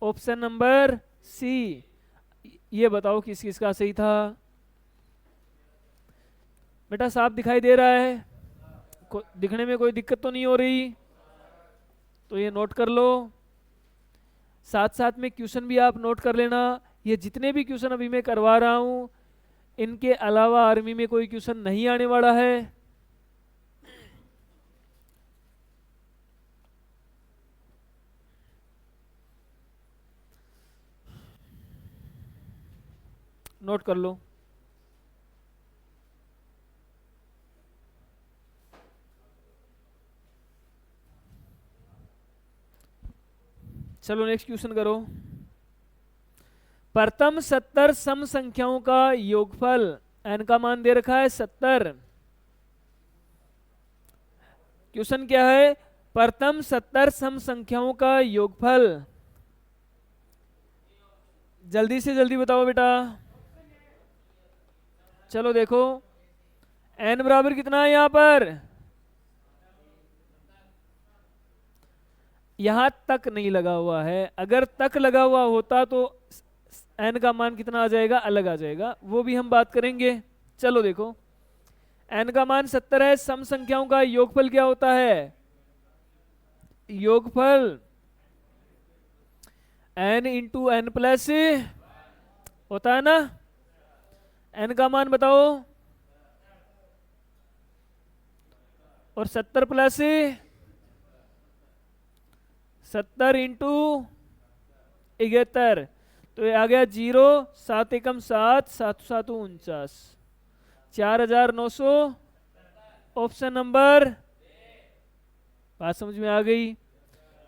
Speaker 1: Option number C. ये बताओ किस किस का सही था। बेटा साफ दिखाई दे रहा है? दिखने में कोई दिक्कत तो नहीं हो रही? तो ये नोट कर लो। साथ साथ में क्वेश्चन भी आप नोट कर लेना। ये जितने भी क्वेश्चन अभी मैं करवा रहा हूँ, इनके अलावा आर्मी में कोई क्वेश्चन नहीं आने वाला है। नोट कर लो। चलो नेक्स्ट क्वेश्चन करो। प्रथम 70 सम संख्याओं का योगफल, n का मान दे रखा है 70। क्वेश्चन क्या है? प्रथम 70 सम संख्याओं का योगफल। जल्दी से जल्दी बताओ बेटा। चलो देखो, n बराबर कितना है यहां पर? यहां तक नहीं लगा हुआ है। अगर तक लगा हुआ होता तो n का मान कितना आ जाएगा, अलग आ जाएगा, वो भी हम बात करेंगे। चलो देखो, n का मान 70 है। सम संख्याओं का योगफल क्या होता है? योगफल n इंटू एन प्लस होता है ना। n का मान बताओ। और 70 प्लस 70 इंटू 71, तो ये आ गया 0, 7 एकम 7, 7 7 49, 4900। Option number. बात समझ में आ गई?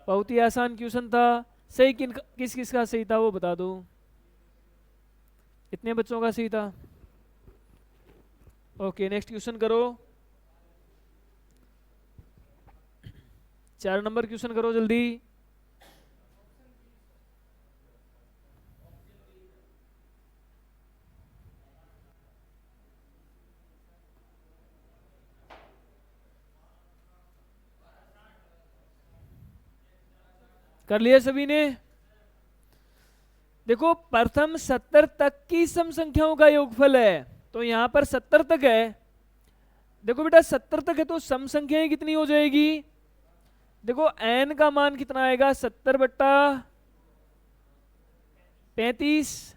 Speaker 1: बहुत ही आसान क्वेश्चन था। सही किस किस का सही था वो बता दो। इतने बच्चों का सही था। ओके नेक्स्ट क्वेश्चन करो। 4 नंबर क्वेश्चन करो जल्दी। कर लिया सभी ने? देखो प्रथम 70 तक की सम संख्याओं का योगफल है, तो यहां पर 70 तक है। देखो बेटा 70 तक है तो सम संख्याएं कितनी हो जाएगी? देखो n का मान कितना आएगा? 70 बट्टा 35।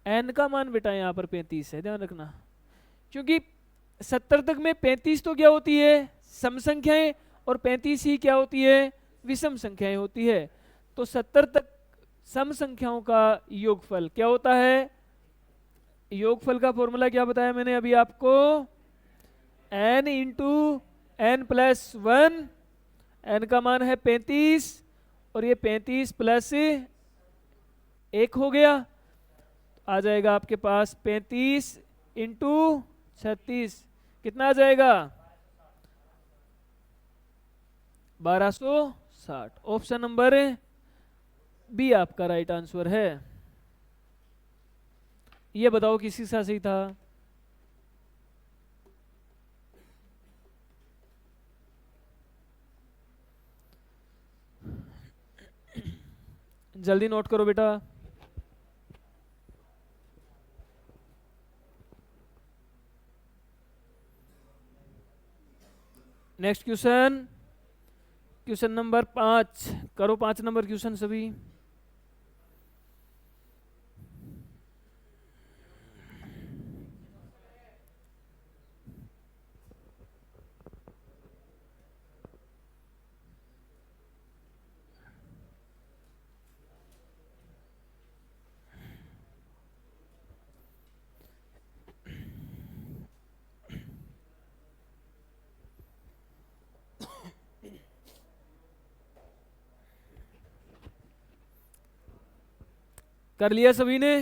Speaker 1: n का मान बेटा यहां पर 35 है, ध्यान रखना। क्योंकि 70 तक में 35 तो क्या होती है? सम संख्याएं। और 35 ही क्या होती है? विषम संख्याएं होती है। तो 70 तक सम संख्याओं का योगफल क्या होता है? योगफल का फॉर्मूला क्या बताया मैंने अभी आपको? n into N plus 1। n का मान है 35 और ये 35 प्लस 1 हो गया, आ जाएगा आपके पास 35 इंटू 36। कितना आ जाएगा? 1260। ऑप्शन नंबर बी आपका राइट आंसर है। ये बताओ किसी का सही था? जल्दी नोट करो बेटा। नेक्स्ट क्वेश्चन, क्वेश्चन नंबर 5 करो। 5 नंबर क्वेश्चन सभी। कर लिया सभी ने?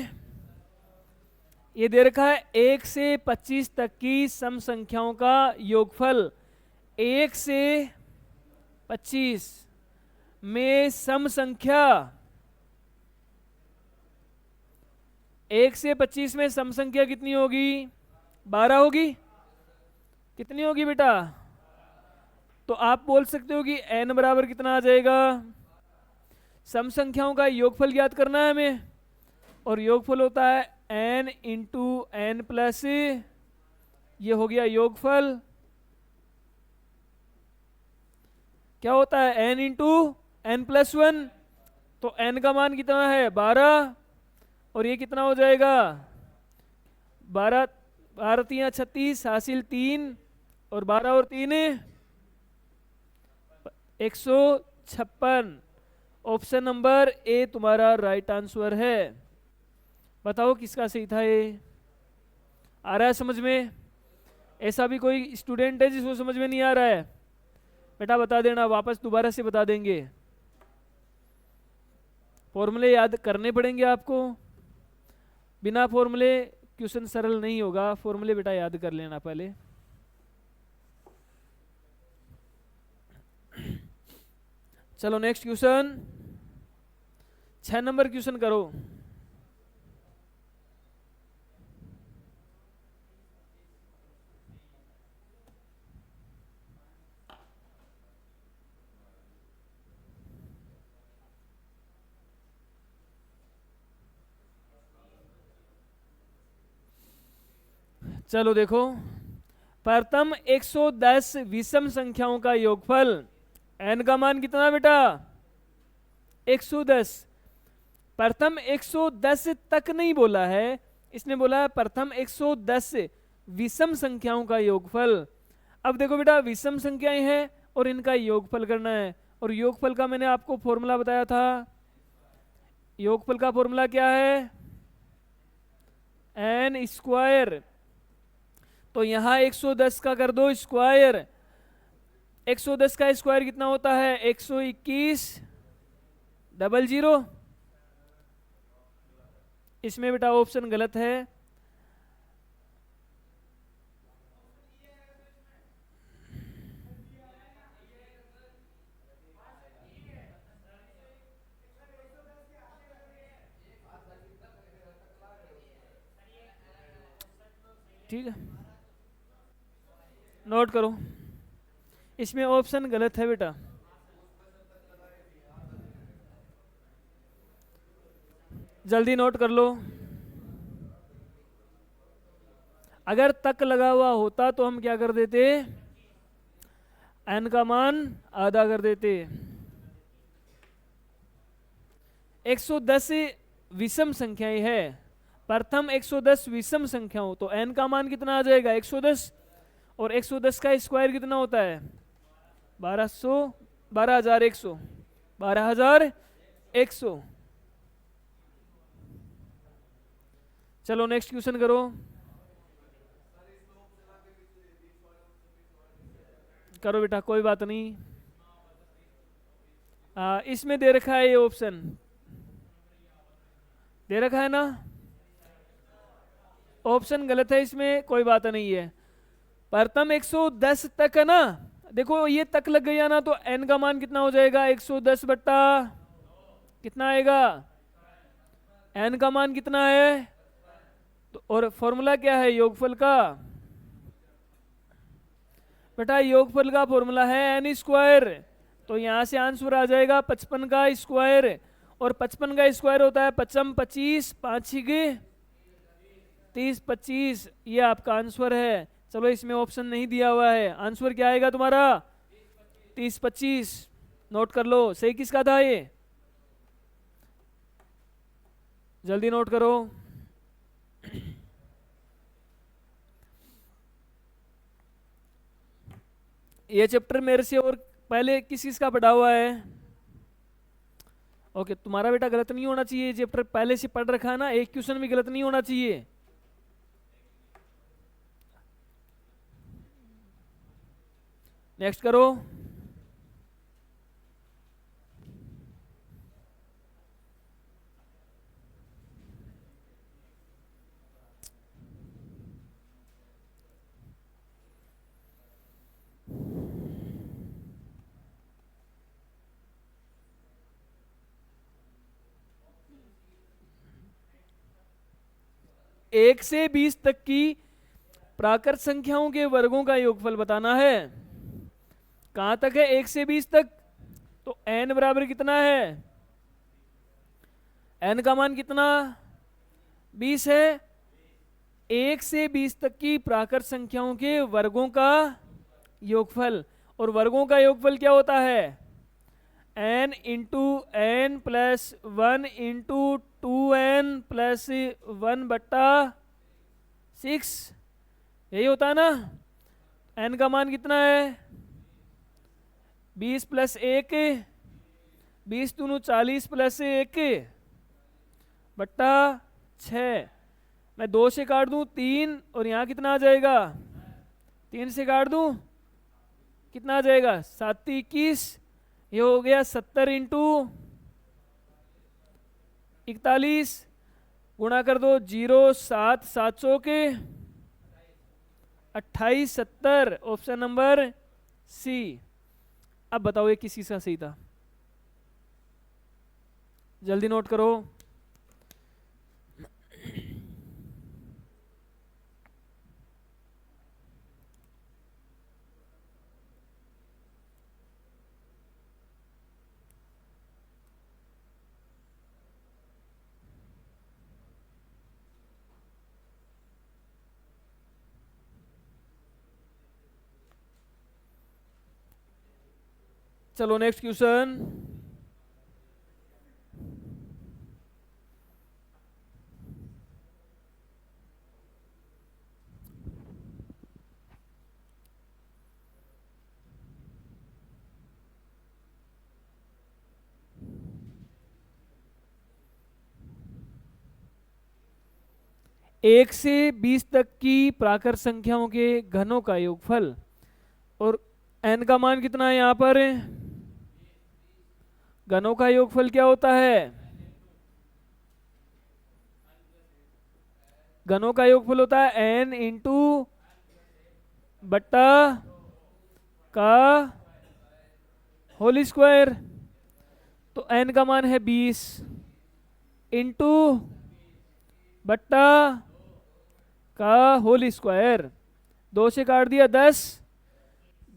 Speaker 1: ये दे रखा है 1 से 25 तक की सम संख्याओं का योगफल। 1 से 25 में सम संख्या 1 से 25 में सम संख्या कितनी होगी? 12 होगी। कितनी होगी बेटा? तो आप बोल सकते हो कि n बराबर कितना आ जाएगा? सम संख्याओं का योगफल ज्ञात करना है हमें, और योगफल होता है n इंटू एन प्लस, ये हो गया योगफल। क्या होता है? n into N plus one. तो n का मान कितना है? 12। और ये कितना हो जाएगा? 12, 12 3 36, हासिल 3, और 12 और 3 156। ऑप्शन नंबर ए तुम्हारा राइट आंसर है। बताओ किसका सही था ये? आ रहा है समझ में? ऐसा भी कोई स्टूडेंट है जिसको समझ में नहीं आ रहा है? बेटा बता देना, वापस दोबारा से बता देंगे। फॉर्मूले याद करने पड़ेंगे आपको, बिना फॉर्मूले क्वेश्चन सरल नहीं होगा। फॉर्मूले बेटा याद कर लेना पहले। चलो नेक्स्ट क्वेश्चन, 6 नंबर क्वेश्चन करो। चलो देखो, प्रथम 110 विषम संख्याओं का योगफल, n का मान कितना बेटा? 110। प्रथम 110 तक नहीं बोला है, इसने बोला है प्रथम 110 विषम संख्याओं का योगफल। अब देखो बेटा, विषम संख्याएं हैं और इनका योगफल करना है, और योगफल का मैंने आपको फॉर्मूला बताया था। योगफल का फॉर्मूला क्या है? n square. तो यहां 110 का कर दो स्क्वायर। 110 का स्क्वायर कितना होता है? 121 00। इसमें बेटा ऑप्शन गलत है। ठीक है, नोट करो, इसमें ऑप्शन गलत है बेटा। जल्दी नोट कर लो। अगर तक लगा हुआ होता तो हम क्या कर देते? n का मान आधा कर देते। 110 विषम संख्याएं है, प्रथम 110 विषम संख्याओं, तो n का मान कितना आ जाएगा? 110। और 110 का स्क्वायर कितना होता है? 1200, 12100, 12100। चलो नेक्स्ट क्वेश्चन करो। करो बेटा, कोई बात नहीं। इसमें दे रखा है ये ऑप्शन, दे रखा है ना? ऑप्शन गलत है इसमें, कोई बात नहीं है। प्रथम 110 तक है ना, देखो ये तक लग गया ना, तो n का मान कितना हो जाएगा? 110 बट्टा कितना आएगा? n का मान कितना है? तो और फॉर्मूला क्या है योगफल का? बेटा योगफल का फॉर्मूला है n स्क्वायर। तो यहां से आंसर आ जाएगा 55 का स्क्वायर, और 55 का स्क्वायर होता है 55 25, 5 6 30 25। ये आपका आंसर है। चलो इसमें ऑप्शन नहीं दिया हुआ है, आंसर क्या आएगा तुम्हारा? 30 25। नोट कर लो, सही किसका था ये? जल्दी नोट करो। ये चैप्टर मेरे से और पहले किस किस का पढ़ा हुआ है? ओके, तुम्हारा बेटा गलत नहीं होना चाहिए, चैप्टर पहले से पढ़ रखा है ना, एक क्वेश्चन भी गलत नहीं होना चाहिए। नेक्स्ट करो। 1 से 20 तक की प्राकृत संख्याओं के वर्गों का योगफल बताना है। कहाँ तक है? 1 से 20 तक। तो n बराबर कितना है? n का मान कितना? 20 है। 1 से 20 तक की प्राकृत संख्याओं के वर्गों का योगफल। और वर्गों का योगफल क्या होता है? n into N plus 1 into 2n plus 1/6, यही होता है ना? n का मान कितना है? 20 प्लस 1, 20 दूनी 40 प्लस 1/6। मैं 2 से काट दूं 3, और यहाँ कितना आ जाएगा? 3 से काट दूं कितना आ जाएगा? 7 21। ये हो गया 70 इंटू 41, गुणा कर दो 0 7 700 के 28 70। Option number C. अब बताओ ये किसी का सही था? जल्दी नोट करो। चलो नेक्स्ट क्वेश्चन। एक से 20 तक की प्राकृत संख्याओं के घनों का योगफल। और n का मान कितना है यहाँ पर? घनों का योगफल क्या होता है? घनों का योगफल होता है n इंटू बट्टा का होल स्क्वायर। तो n का मान है 20 इंटू बट्टा का होल स्क्वायर। 2 से काट दिया 10,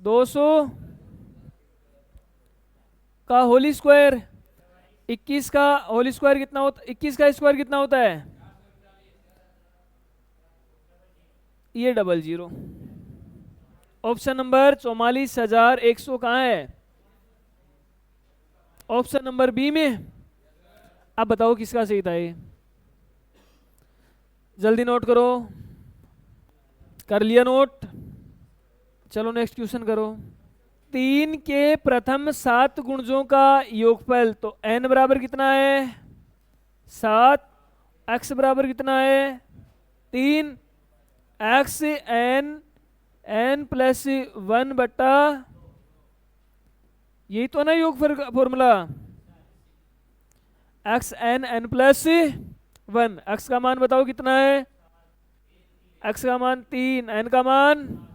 Speaker 1: 200 का होल स्क्वायर। 21 का होल स्क्वायर कितना होता? 21 का स्क्वायर कितना होता है? ये 00। ऑप्शन नंबर 44,100 कहाँ है? ऑप्शन नंबर बी में। अब बताओ किसका सही था ये? जल्दी नोट करो। कर लिया नोट? चलो नेक्स्ट क्वेश्चन करो। 3 के प्रथम 7 गुणजों का योगफल। तो n बराबर कितना है? 7। x बराबर कितना है? 3। x n प्लस 1/, यही तो ना योगफल का formula? x n plus 1। x का मान बताओ कितना है? x का मान 3, n का मान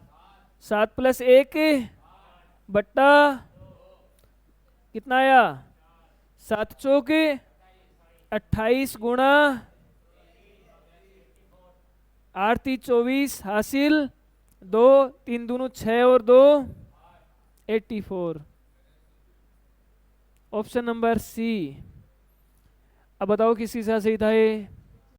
Speaker 1: 7 प्लस 1 बट्टा कितना आया? 7 चौक 28 गुणा 8 3 24 हासिल 2, 3 दूनी 6 और 2 84। Option number C. अब बताओ किसकी सा सही था ये?